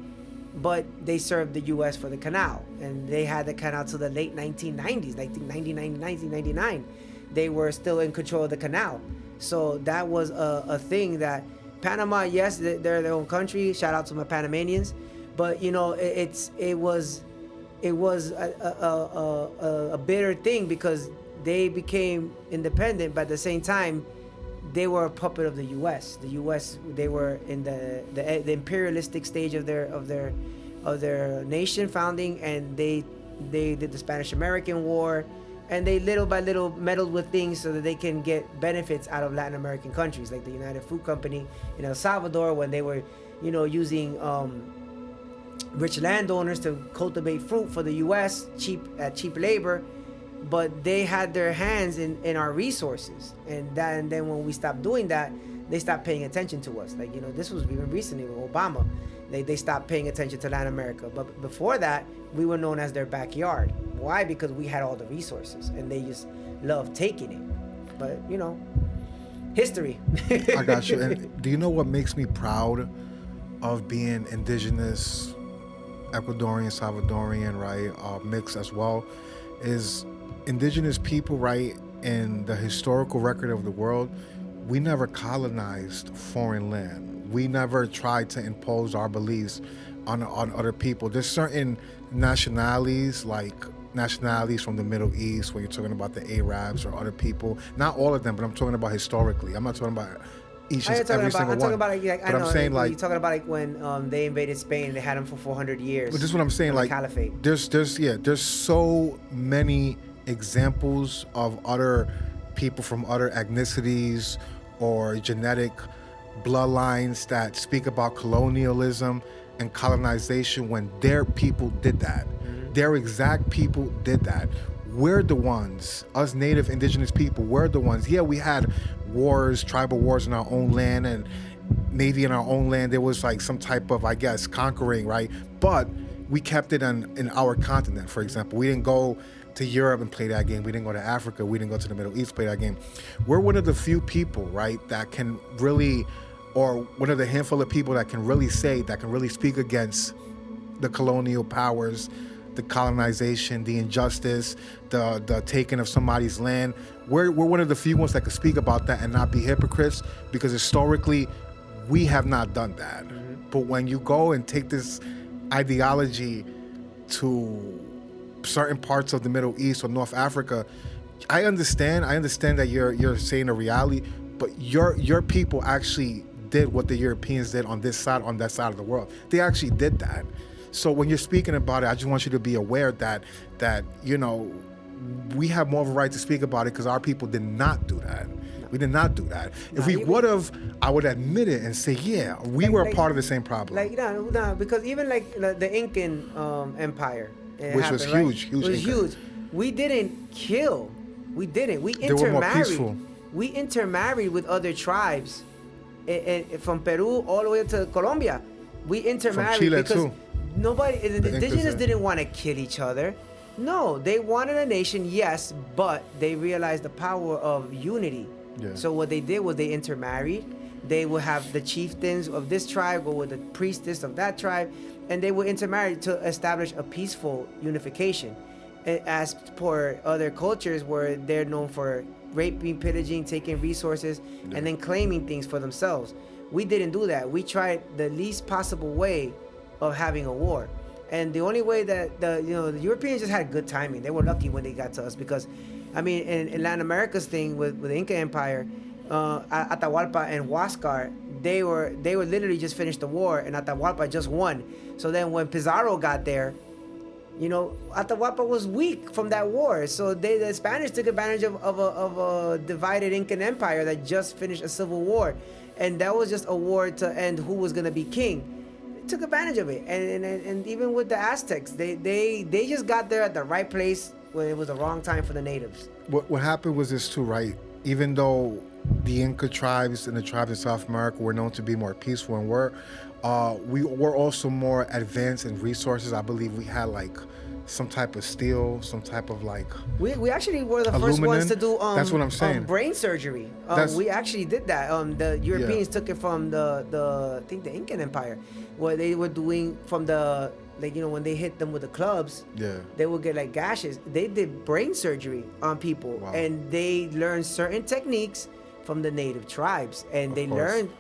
But they served the U.S. for the canal. And they had the canal till the late 1990s, 1999. They were still in control of the canal. So that was a thing that Panama, yes, they're their own country. Shout out to my Panamanians. But it was a bitter thing, because they became independent, but at the same time, they were a puppet of the U.S. The U.S. they were in the imperialistic stage of their nation founding, and they did the Spanish-American War, and they little by little meddled with things so that they can get benefits out of Latin American countries, like the United Fruit Company in El Salvador, when they were using rich landowners to cultivate fruit for the U.S. at cheap labor, but they had their hands in our resources, and then when we stopped doing that, they stopped paying attention to us. This was even recently with Obama. They stopped paying attention to Latin America, but before that, we were known as their backyard. Why? Because we had all the resources, and they just loved taking it. But history. I got you. And do you know what makes me proud of being indigenous, Ecuadorian, Salvadorian, right, mix as well, is indigenous people, right, in the historical record of the world, we never colonized foreign land. We never tried to impose our beliefs on other people. There's certain nationalities, like nationalities from the Middle East, when you're talking about the Arabs or other people. Not all of them, but I'm talking about historically. I'm not talking about each and every single one. I'm talking about like but I know, I'm saying like you're talking about like when they invaded Spain, they had them for 400 years. But this is what I'm saying. Like caliphate. There's so many examples of other people from other ethnicities or genetic bloodlines that speak about colonialism and colonization when their people did that. Their exact people did that. We're the ones, us native indigenous people, we're the ones. Yeah, we had wars, tribal wars in our own land, and maybe in our own land there was like some type of, I guess, conquering, right? But we kept it in our continent, for example. We didn't go to Europe and play that game. We didn't go to Africa. We didn't go to the Middle East, play that game. We're one of the few people, right, that can really, or one of the handful of people that can really speak against the colonial powers, the colonization, the injustice, the taking of somebody's land. We're one of the few ones that can speak about that and not be hypocrites, because historically we have not done that. But when you go and take this ideology to certain parts of the Middle East or North Africa, I understand that you're saying a reality, but your people actually did what the Europeans did on that side of the world. They actually did that. So when you're speaking about it, I just want you to be aware that you know, we have more of a right to speak about it because our people did not do that. We did not do that. If we would have, I would admit it and say, yeah, we were a part of the same problem. Like no, because even like the Incan Empire, which was huge, right? It was huge. We didn't kill. We didn't. We intermarried. They were more peaceful. We intermarried with other tribes, from Peru all the way to Colombia. We intermarried from Chile because too. Nobody, the indigenous didn't want to kill each other. No, they wanted a nation, yes, but they realized the power of unity. Yeah. So what they did was they intermarried. They would have the chieftains of this tribe go with the priestess of that tribe, and they would intermarry to establish a peaceful unification. As for other cultures where they're known for raping, pillaging, taking resources, and then claiming things for themselves. We didn't do that. We tried the least possible way of having a war. And the only way that the Europeans just had good timing. They were lucky when they got to us, because I mean in Latin America's thing with the Inca Empire, Atahualpa and Huáscar, they were literally just finished the war, and Atahualpa just won. So then when Pizarro got there, you know, Atahualpa was weak from that war. So the Spanish took advantage of a divided Incan Empire that just finished a civil war, and that was just a war to end who was gonna be king. Took advantage of it, and even with the Aztecs, they just got there at the right place when it was the wrong time for the natives. What happened was this too, right? Even though the Inca tribes and the tribes in South America were known to be more peaceful, and we were also more advanced in resources. I believe we had like some type of steel, some type of like we actually were the aluminum. first ones to do that's what I'm saying. Brain surgery. We actually did that. The Europeans took it from the I think the Incan Empire, where they were doing from the, like, you know, when they hit them with the clubs, they would get like gashes. They did brain surgery on people. Wow. And they learned certain techniques from the native tribes, and they learned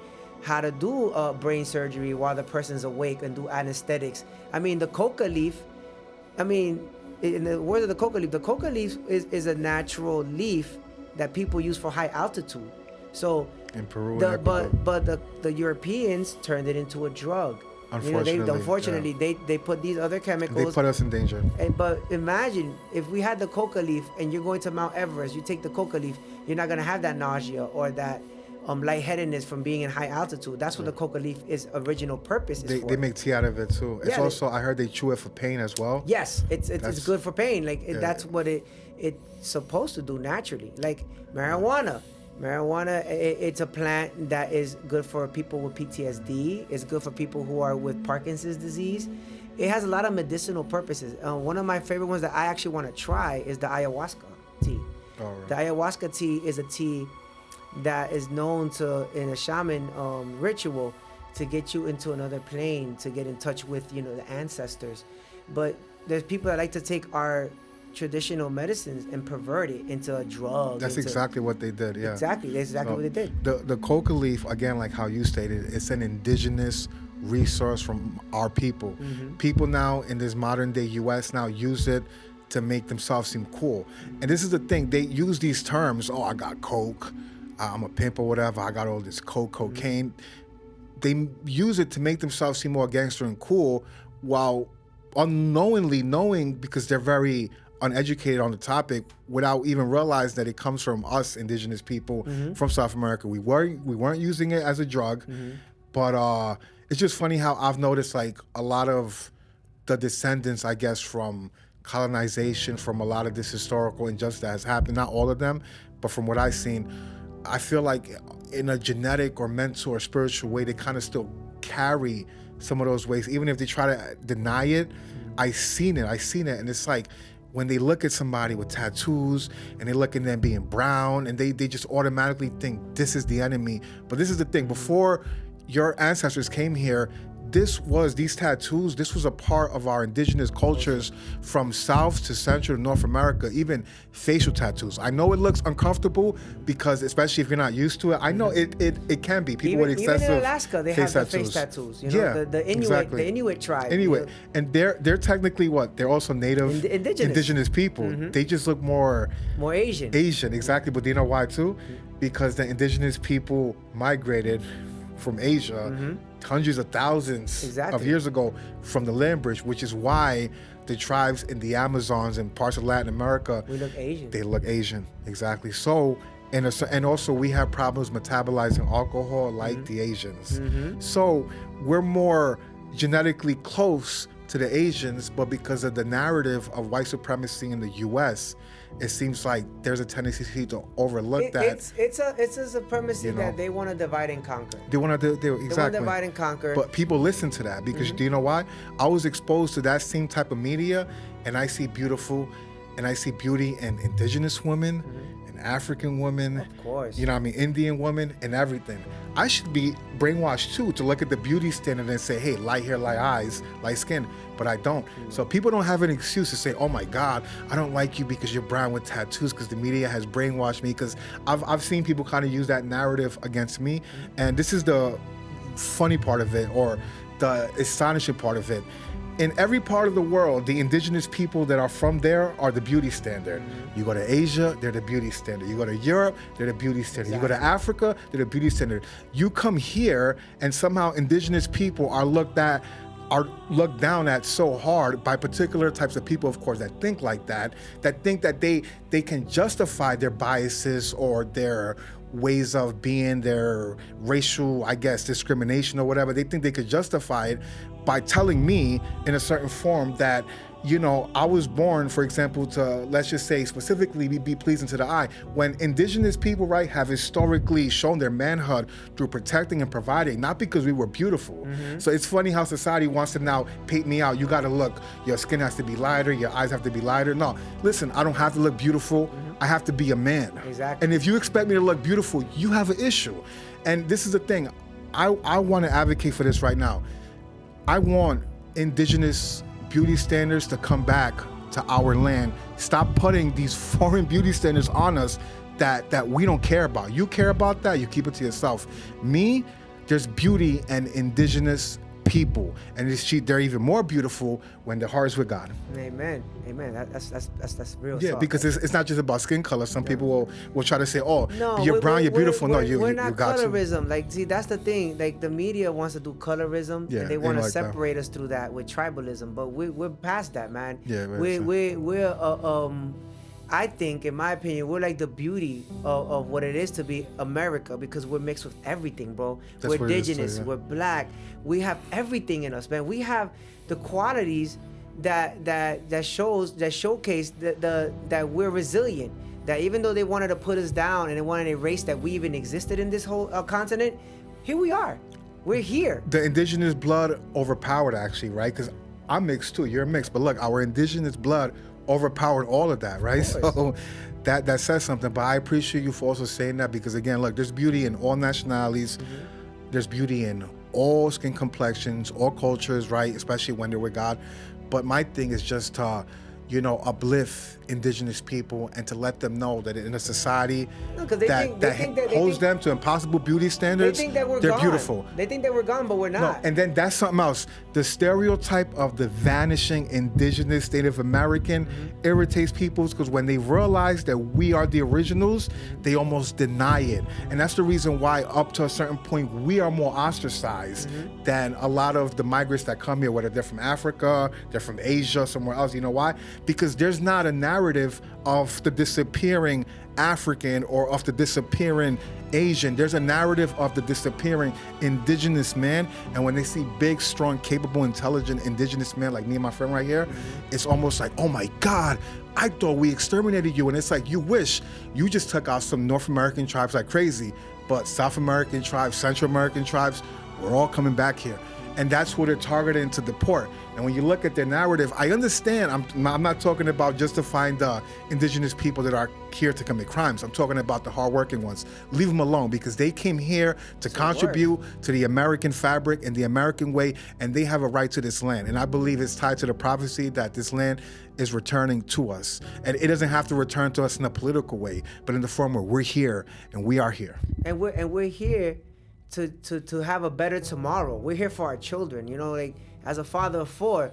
how to do brain surgery while the person's awake and do anesthetics. I mean, the coca leaf, I mean, in the words of the coca leaf is a natural leaf that people use for high altitude. So in Peru, but the Europeans turned it into a drug. Unfortunately, they put these other chemicals. They put us in danger. But imagine if we had the coca leaf and you're going to Mount Everest, you take the coca leaf, you're not gonna have that nausea or that lightheadedness from being in high altitude. That's what the coca leaf is original purpose is for. They make tea out of it too. It's also, I heard they chew it for pain as well. Yes, it's good for pain. That's what it's supposed to do naturally. Like marijuana. It's a plant that is good for people with PTSD. It's good for people who are with Parkinson's disease. It has a lot of medicinal purposes. One of my favorite ones that I actually want to try is the ayahuasca tea. Right. The ayahuasca tea is a tea that is known to, in a shaman ritual, to get you into another plane, to get in touch with, you know, the ancestors. But there's people that like to take our traditional medicines and pervert it into a drug. That's exactly what they did. Yeah, exactly. That's exactly what they did. The coca leaf, again, like how you stated, it's an indigenous resource from our people. People now in this modern day US now use it to make themselves seem cool. And this is the thing, they use these terms, oh, I got coke, I'm a pimp or whatever, I got all this cocaine. They use it to make themselves seem more gangster and cool, while unknowingly knowing, because they're very uneducated on the topic, without even realizing that it comes from us indigenous people from South America. We weren't using it as a drug, but it's just funny how I've noticed like a lot of the descendants, I guess, from colonization, from a lot of this historical injustice that has happened, not all of them, but from what I've seen, I feel like in a genetic or mental or spiritual way, they kind of still carry some of those ways, even if they try to deny it. I seen it, and it's like when they look at somebody with tattoos and they look at them being brown, and they just automatically think this is the enemy. But this is the thing, before your ancestors came here, these tattoos, this was a part of our indigenous cultures from South to Central to North America, even facial tattoos. I know it looks uncomfortable because, especially if you're not used to it, I know it can be. People with excessive even in Alaska, they have the face tattoos. You know, yeah, the Inuit, exactly. the Inuit tribe. Inuit, and they're technically what? They're also native indigenous people. They just look more Asian. Asian, exactly. But do you know why too? Because the indigenous people migrated from Asia hundreds of thousands of years ago from the land bridge, which is why the tribes in the Amazons and parts of Latin America, we look Asian. They look Asian, exactly. So, and also we have problems metabolizing alcohol like the Asians. So we're more genetically close to the Asians, but because of the narrative of white supremacy in the U.S., it seems like there's a tendency to overlook that. It's a supremacy that they want to divide and conquer. They want to exactly. They want to divide and conquer. But people listen to that because do you know why? I was exposed to that same type of media, and I see beauty in indigenous women, and African women. Of course. You know what I mean? Indian women and everything. I should be brainwashed too to look at the beauty standard and say, hey, light hair, light eyes, light skin. But I don't. So people don't have an excuse to say, oh my God, I don't like you because you're brown with tattoos, because the media has brainwashed me. Because I've seen people kind of use that narrative against me. And this is the funny part of it, or the astonishing part of it. In every part of the world, the indigenous people that are from there are the beauty standard. You go to Asia, they're the beauty standard. You go to Europe, they're the beauty standard. You go to Africa, they're the beauty standard. You come here, and somehow indigenous people are looked down at so hard by particular types of people, of course, that think like that think that they can justify their biases or their ways of being, their racial, I guess, discrimination or whatever. They think they could justify it by telling me in a certain form that, you know, I was born, for example, to, let's just say specifically, be pleasing to the eye. When indigenous people, right, have historically shown their manhood through protecting and providing, not because we were beautiful. So it's funny how society wants to now paint me out. You got to look, your skin has to be lighter, your eyes have to be lighter. No, listen, I don't have to look beautiful. I have to be a man. Exactly. And if you expect me to look beautiful, you have an issue. And this is the thing. I want to advocate for this right now. I want indigenous beauty standards to come back to our land. Stop putting these foreign beauty standards on us that we don't care about. You care about that, you keep it to yourself. Me, there's beauty in indigenous people, and they're even more beautiful when their heart is with God. Amen. That's real. Yeah, talk. because it's not just about skin color. Some people will try to say, "Oh, no, you're brown, you're beautiful." No, we're you not got colorism. to. Like, see, that's the thing. Like, the media wants to do colorism, Yeah, and they want to like separate us through that with tribalism. But we're past that, man. Yeah, we're I think, in my opinion, we're like the beauty of what it is to be America, because we're mixed with everything, bro. We're indigenous, we're black, we have everything in us, man. We have the qualities that showcase that we're resilient. That even though they wanted to put us down and they wanted to erase that we even existed in this whole continent, here we are. We're here. The indigenous blood overpowered, actually, right? Because I'm mixed too. You're mixed, but look, our indigenous blood overpowered all of that, right? So that says something. But I appreciate you for also saying that, because again, look, there's beauty in all nationalities. There's beauty in all skin complexions, all cultures, right? Especially when they're with God. But my thing is just to, uplift indigenous people and to let them know that in a society they that holds them to impossible beauty standards, they think that they're gone. beautiful. They think that we're gone, but we're not. No, and then that's something else. The stereotype of the vanishing indigenous Native American irritates people because when they realize that we are the originals, they almost deny it. And that's the reason why up to a certain point, we are more ostracized than a lot of the migrants that come here, whether they're from Africa, they're from Asia, somewhere else. You know why? Because there's not a narrative of the disappearing African or of the disappearing Asian. There's a narrative of the disappearing indigenous man. And when they see big, strong, capable, intelligent indigenous men like me and my friend right here, it's almost like, oh my God, I thought we exterminated you. And it's like, you wish you just took out some North American tribes like crazy, but South American tribes, Central American tribes, we're all coming back here. And that's who they're targeting to deport. And when you look at their narrative, I understand, I'm not talking about justifying the indigenous people that are here to commit crimes. I'm talking about the hardworking ones. Leave them alone because they came here to contribute to the American fabric and the American way, and they have a right to this land. And I believe it's tied to the prophecy that this land is returning to us. And it doesn't have to return to us in a political way, but in the form where we're here and we are here. And we're here to have a better tomorrow. We're here for our children. Like as a father of 4,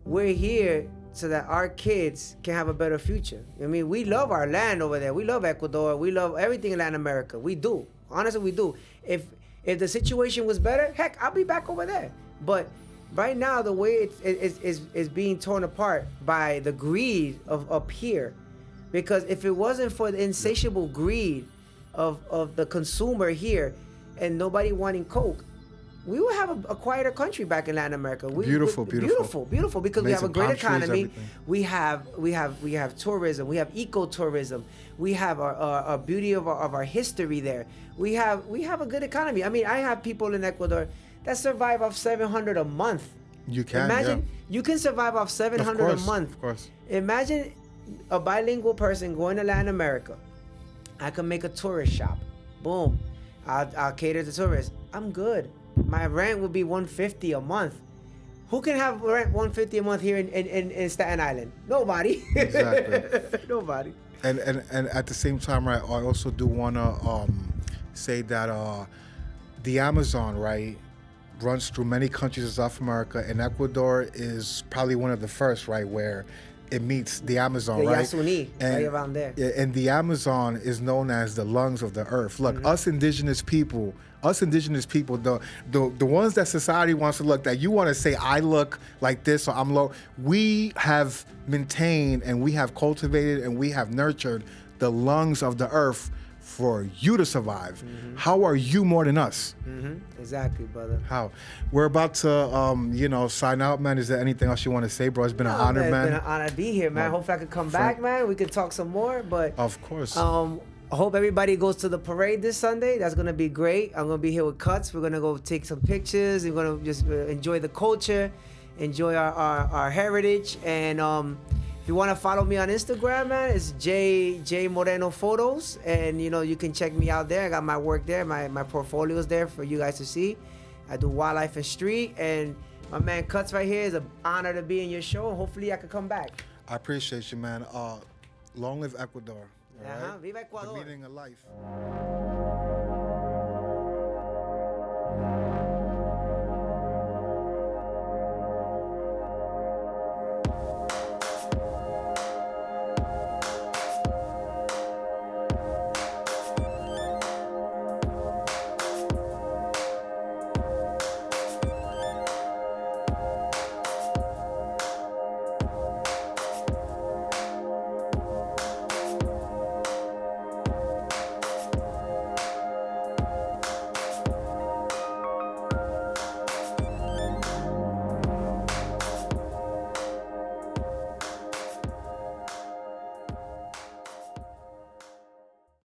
we're here so that our kids can have a better future. I mean, we love our land over there. We love Ecuador. We love everything in Latin America. We do. Honestly, we do. If the situation was better, heck, I'll be back over there. But right now, the way it's being torn apart by the greed of up here, because if it wasn't for the insatiable greed of the consumer here, and nobody wanting Coke, we will have a quieter country back in Latin America. Beautiful. Because amazing. we have a great economy. Trees, we have tourism. We have ecotourism. We have our beauty of our history there. We have a good economy. I mean, I have people in Ecuador that survive off $700 a month. You can imagine you can survive off $700 a month. Of course. Imagine a bilingual person going to Latin America. I can make a tourist shop. Boom. I'll cater to tourists. I'm good. My rent would be $150 a month. Who can have rent $150 a month here in Staten Island? Nobody. Exactly. Nobody. And at the same time, right, I also do want to say that the Amazon, right, runs through many countries of South America, and Ecuador is probably one of the first, right, where it meets the Amazon, right? Yasuni, right around there. And the Amazon is known as the lungs of the earth. Look, us indigenous people, the ones that society wants to look, that you want to say, I look like this or I'm low, we have maintained and we have cultivated and we have nurtured the lungs of the earth for you to survive. How are you more than us? Exactly, brother. How? We're about to, sign out, man. Is there anything else you want to say, bro? It's been an honor, man. It's been an honor to be here, man. Hopefully I could come back, man. We could talk some more, but... Of course. I hope everybody goes to the parade this Sunday. That's going to be great. I'm going to be here with Cuttz. We're going to go take some pictures. We're going to just enjoy the culture, enjoy our heritage, and... if you want to follow me on Instagram, man, it's Jay Moreno Photos, and you can check me out there. I got my work there, my portfolio's there for you guys to see. I do wildlife and street, and my man Cuttz right here. Is an honor to be in your show. Hopefully I could come back. I appreciate you, man. Long live Ecuador. All right? Viva Ecuador. The meaning of life.